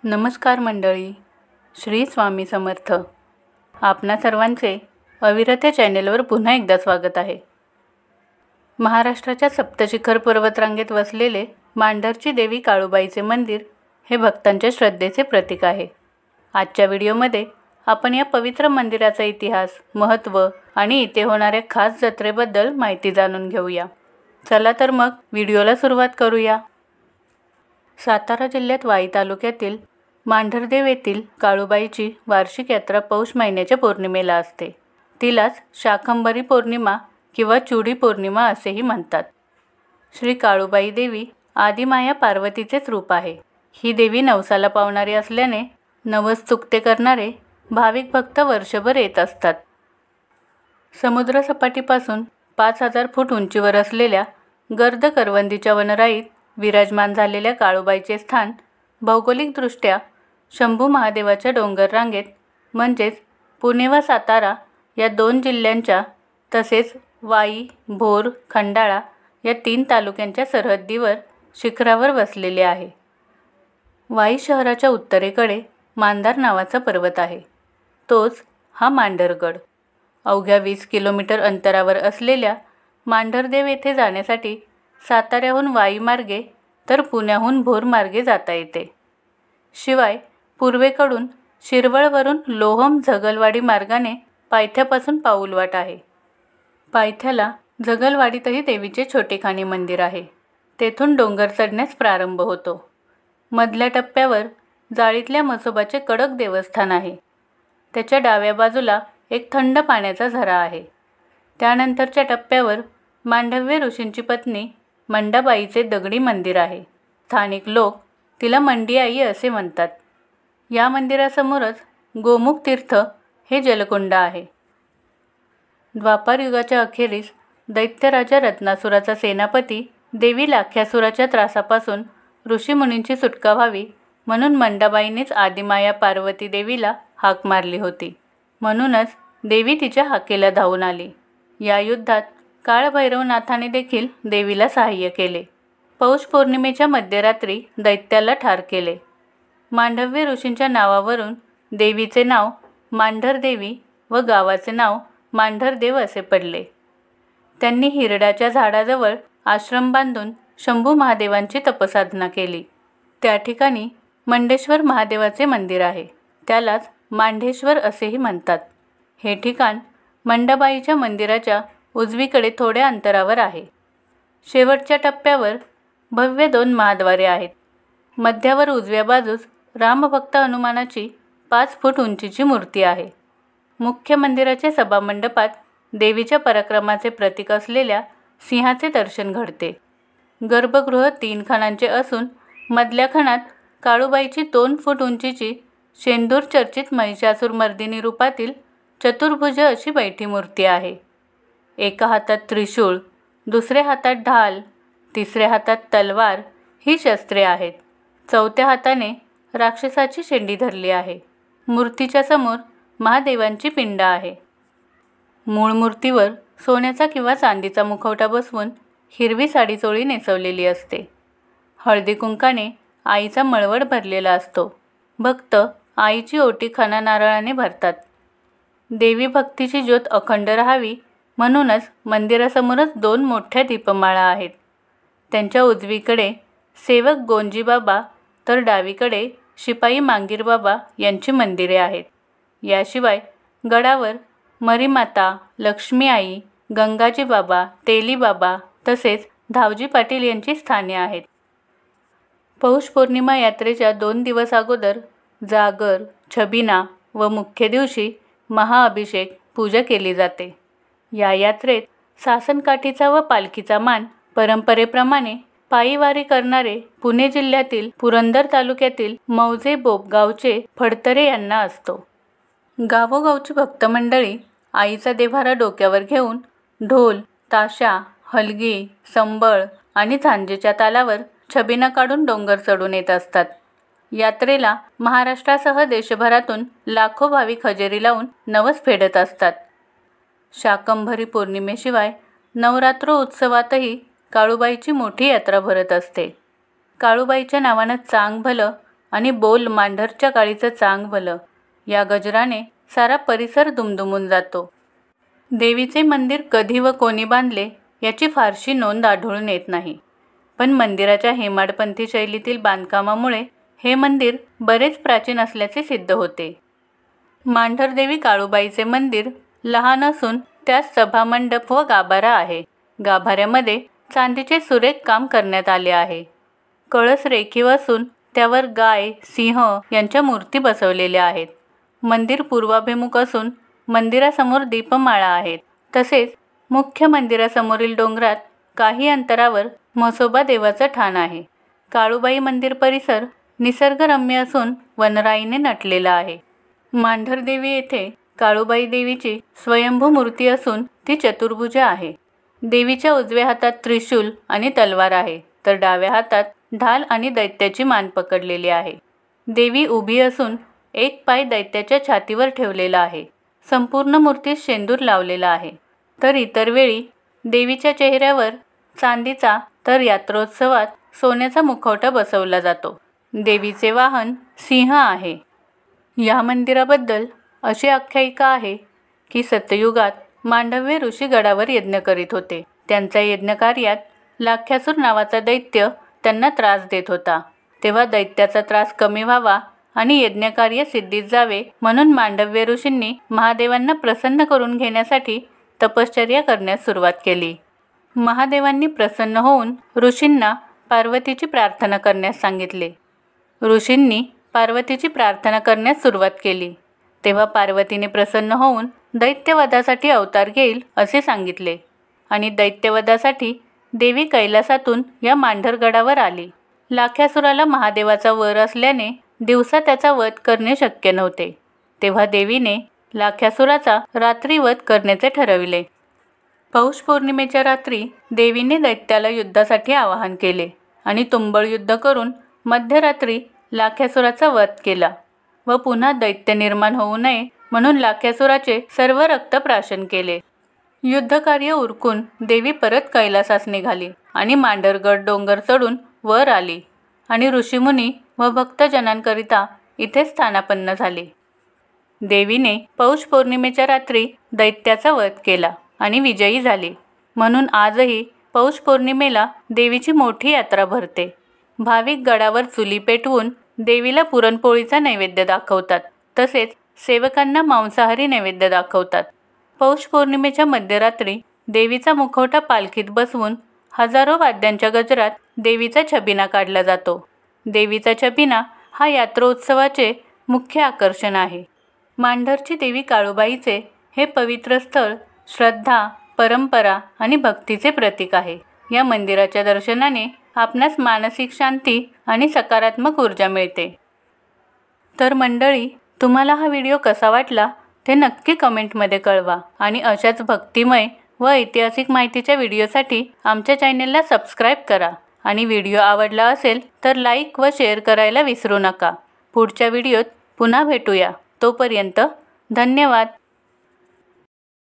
नमस्कार मंडळी, श्री स्वामी समर्थ. आपणा सर्वांचे अविरत या चॅनेलवर पुन्हा एकदा स्वागत आहे. महाराष्ट्राच्या सप्तशिखर पर्वतरांगेत वसलेले मांढरची देवी काळूबाईचे मंदिर हे भक्तांच्या श्रद्धेचे प्रतीक आहे. आजच्या व्हिडिओमध्ये आपण या पवित्र मंदिराचा इतिहास, महत्त्व आणि इथे होणाऱ्या खास जत्रेबद्दल माहिती जाणून घेऊया. चला तर मग व्हिडिओला सुरुवात करूया. सातारा जिल्ह्यात वाई तालुक्यातील मांढरदेव येथील काळूबाईची वार्षिक यात्रा पौष महिन्याच्या पौर्णिमेला असते. तिलाच शाकंभरी पौर्णिमा किंवा चुडी पौर्णिमा असेही म्हणतात. श्री काळूबाई देवी आदिमाया पार्वतीचेच रूप आहे. ही देवी नवसाला पावणारी असल्याने नवस चुकते करणारे भाविक भक्त वर्षभर येत असतात. समुद्रसपाटीपासून 5000 फूट उंचीवर असलेल्या गर्द करवंदीच्या वनराईत विराजमान झालेल्या काळूबाईचे स्थान भौगोलिकदृष्ट्या शंभू महादेवाच्या डोंगर रांगेत म्हणजेच पुणे व सातारा या 2 जिल्ह्यांच्या तसेच वाई, भोर, खंडाळा या 3 तालुक्यांच्या सरहद्दीवर शिखरावर वसलेले आहे. वाई शहराच्या उत्तरेकडे मांदार नावाचा पर्वत आहे. तोच हा मांढरगड. अवघ्या 20 किलोमीटर अंतरावर असलेल्या मांढरदेव येथे जाण्यासाठी साताऱ्याहून वाई मार्गे तर पुण्याहून भोर मार्गे जाता येते. शिवाय पूर्वेकडून शिरवळवरून लोहम झगलवाडी मार्गाने पायथ्यापासून पाऊलवाट आहे. पायथ्याला झगलवाडीतही देवीचे छोटेखानी मंदिर आहे. तेथून डोंगर चढण्यास प्रारंभ होतो. मधल्या टप्प्यावर जाळीतल्या म्हसोबाचे कडक देवस्थान आहे. त्याच्या डाव्या बाजूला एक थंड पाण्याचा झरा आहे. त्यानंतरच्या टप्प्यावर मांडव्य ऋषींची पत्नी मंडाबाईचे दगडी मंदिर आहे. स्थानिक लोक तिला मंडी आई असे म्हणतात. या मंदिरासमोरच गोमुख तीर्थ हे जलकुंड आहे. द्वापार युगाच्या अखेरीस दैत्यराजा रत्नासुराचा सेनापती देवी लाख्यासुराच्या त्रासापासून ऋषीमुनींची सुटका व्हावी म्हणून मंडाबाईनेच आदिमाया पार्वती देवीला हाक मारली होती. म्हणूनच देवी तिच्या हाकेला धावून आली. या युद्धात काळभैरवनाथाने देखील देवीला सहाय्य केले. पौष पौर्णिमेच्या मध्यरात्री दैत्याला ठार केले. मांडव्य ऋषींच्या नावावरून देवीचे नाव मांढरदेवी व गावाचे नाव मांढरदेव असे पडले. त्यांनी हिरडाच्या झाडाजवळ आश्रम बांधून शंभू महादेवांची तपसाधना केली. त्या ठिकाणी मंडेश्वर महादेवाचे मंदिर आहे. त्यालाच मांढेश्वर असेही म्हणतात. हे ठिकाण मंडाबाईच्या मंदिराच्या उजवीकडे थोड्या अंतरावर आहे. शेवटच्या टप्प्यावर भव्य 2 महाद्वारे आहेत. मध्यावर उजव्या बाजूस रामभक्त हनुमानाची 5 फूट उंचीची मूर्ती आहे. मुख्य मंदिराच्या सभामंडपात देवीच्या पराक्रमाचे प्रतीक असलेल्या सिंहाचे दर्शन घडते. गर्भगृह 3 खणांचे असून मधल्या खणात काळूबाईची 2 फूट उंचीची शेंदूर चर्चित महिषासुरमर्दिनी रूपातील चतुर्भुज अशी बैठी मूर्ती आहे. एका हातात त्रिशूळ, दुसऱ्या हातात ढाल, तिसऱ्या हातात तलवार ही शस्त्रे आहेत. चौथ्या हाताने राक्षसाची शेंडी धरली आहे. मूर्तीच्या समोर महादेवांची पिंड आहे. मूळ मूर्तीवर सोन्याचा किंवा चांदीचा मुखवटा बसवून हिरवी साडीचोळी नेसवलेली असते. हळदी कुंकाने आईचा मळवट भरलेला असतो. भक्त आईची ओटी खणा नारळाने भरतात. देवी भक्तीची ज्योत अखंड राहावी म्हणूनच मंदिरासमोरच 2 मोठ्या दीपमाळा आहेत. त्यांच्या उजवीकडे सेवक गोंजीबाबा तर डावीकडे शिपाई मांगीरबाबा यांची मंदिरे आहेत. याशिवाय गडावर मरीमाता, लक्ष्मी आई, गंगाजी बाबा, तेली बाबा तसेच धावजी पाटील यांची स्थाने आहेत. पौष पौर्णिमा यात्रेच्या 2 दिवस अगोदर जागर, छबिना व मुख्य दिवशी महाअभिषेक पूजा केली जाते. या यात्रेत सासनकाठीचा व पालखीचा मान परंपरेप्रमाणे पायीवारी करणारे पुणे जिल्ह्यातील पुरंदर तालुक्यातील मौजे बोपगावचे फडतरे यांना असतो. गावोगावची भक्तमंडळी आईचा देव्हारा डोक्यावर घेऊन ढोल, ताशा, हलगी, संबळ आणि झांजेच्या तालावर छबिना काढून डोंगर चढून येत असतात. यात्रेला महाराष्ट्रासह देशभरातून लाखो भाविक हजेरी लावून नवस फेडत असतात. शाकंभरी पौर्णिमेशिवाय नवरात्र उत्सवातही काळूबाईची मोठी यात्रा भरत असते. काळूबाईच्या नावानं चांग भलं आणि बोल मांढरच्या काळीचं चांग भलं या गजराने सारा परिसर दुमदुमून जातो. देवीचे मंदिर कधी व कोणी बांधले याची फारशी नोंद आढळून येत नाही, पण मंदिराच्या हेमाडपंथी शैलीतील बांधकामामुळे हे मंदिर बरेच प्राचीन असल्याचे सिद्ध होते. मांढरदेवी काळूबाईचे मंदिर लहान असून त्यात सभामंडप व गाभारा आहे. गाभाऱ्यामध्ये चांदीचे सुरेख काम करण्यात आले आहे. कळस रेखीव असून त्यावर गाय, सिंह यांच्या मूर्ती बसवलेल्या आहेत. मंदिर पूर्वाभिमुख असून मंदिरासमोर दीपमाळा आहेत. तसेच मुख्य मंदिरासमोरील डोंगरात काही अंतरावर म्हसोबा देवाचं ठाण आहे. काळूबाई मंदिर परिसर निसर्गरम्य असून वनराईने नटलेला आहे. मांढरदेवी येथे काळूबाई देवीची स्वयंभू मूर्ती असून ती चतुर्भुज आहे. देवीच्या उजव्या हातात त्रिशूल आणि तलवार आहे, तर डाव्या हातात ढाल आणि दैत्याची मान पकडलेली आहे. देवी उभी असून एक पाय दैत्याच्या छातीवर ठेवलेला आहे. संपूर्ण मूर्तीत शेंदूर लावलेला आहे. तर इतर वेळी देवीच्या चेहऱ्यावर चांदीचा तर यात्रोत्सवात सोन्याचा मुखवटा बसवला जातो. देवीचे वाहन सिंह आहे. या मंदिराबद्दल अशी आख्यायिका आहे की सत्ययुगात मांडव्य ऋषी गडावर यज्ञ करीत होते. त्यांच्या यज्ञकार्यात लाख्यासूर नावाचा दैत्य त्यांना त्रास देत होता. तेव्हा दैत्याचा त्रास कमी व्हावा आणि यज्ञकार्य सिद्धीत जावे म्हणून मांडव्य ऋषींनी महादेवांना प्रसन्न करून घेण्यासाठी तपश्चर्या करण्यास सुरुवात केली. महादेवांनी प्रसन्न होऊन ऋषींना पार्वतीची प्रार्थना करण्यास सांगितले. ऋषींनी पार्वतीची प्रार्थना करण्यास सुरुवात केली. तेव्हा पार्वतीने प्रसन्न होऊन दैत्यवधासाठी अवतार घेईल असे सांगितले आणि दैत्यवधासाठी देवी कैलासातून या मांढरगडावर आली. लाख्यासुराला महादेवाचा वर असल्याने दिवसा त्याचा वध करणे शक्य नव्हते. तेव्हा देवीने लाख्यासुराचा रात्री वध करण्याचे ठरविले. पौष पौर्णिमेच्या रात्री देवीने दैत्याला युद्धासाठी आवाहन केले आणि तुंबळ युद्ध करून मध्यरात्री लाख्यासुराचा वध केला व पुन्हा दैत्य निर्माण होऊ नये म्हणून लाख्यासुराचे सर्व रक्त प्राशन केले. युद्धकार्य उरकून देवी परत कैलासास निघाली आणि मांढरगड डोंगर चढून वर आली आणि ऋषीमुनी व भक्तजनांकरिता इथे स्थानापन्न झाली. देवीने पौष पौर्णिमेच्या रात्री दैत्याचा वध केला आणि विजयी झाली. म्हणून आजही पौष पौर्णिमेला देवीची मोठी यात्रा भरते. भाविक गडावर चुली पेटवून देवीला पुरणपोळीचा नैवेद्य दाखवतात. तसेच सेवकांना मांसाहारी नैवेद्य दाखवतात. पौष पौर्णिमेच्या मध्यरात्री देवीचा मुखवटा पालखीत बसवून हजारो वाद्यांच्या गजरात देवीचा छबिना काढला जातो. देवीचा छबिना हा यात्रोत्सवाचे मुख्य आकर्षण आहे. मांढरची देवी काळूबाईचे हे पवित्र स्थळ श्रद्धा, परंपरा आणि भक्तीचे प्रतीक आहे. या मंदिराच्या दर्शनाने आपणास मानसिक शांती आणि सकारात्मक ऊर्जा मिळते. तर मंडळी, तुम्हाला हा व्हिडिओ कसा वाटला ते नक्की कमेंटमध्ये कळवा आणि अशाच भक्तिमय व ऐतिहासिक माहितीच्या व्हिडिओसाठी आमच्या चॅनेलला सबस्क्राईब करा आणि व्हिडिओ आवडला असेल तर लाईक व शेअर करायला विसरू नका. पुढच्या व्हिडिओत पुन्हा भेटूया. तोपर्यंत धन्यवाद.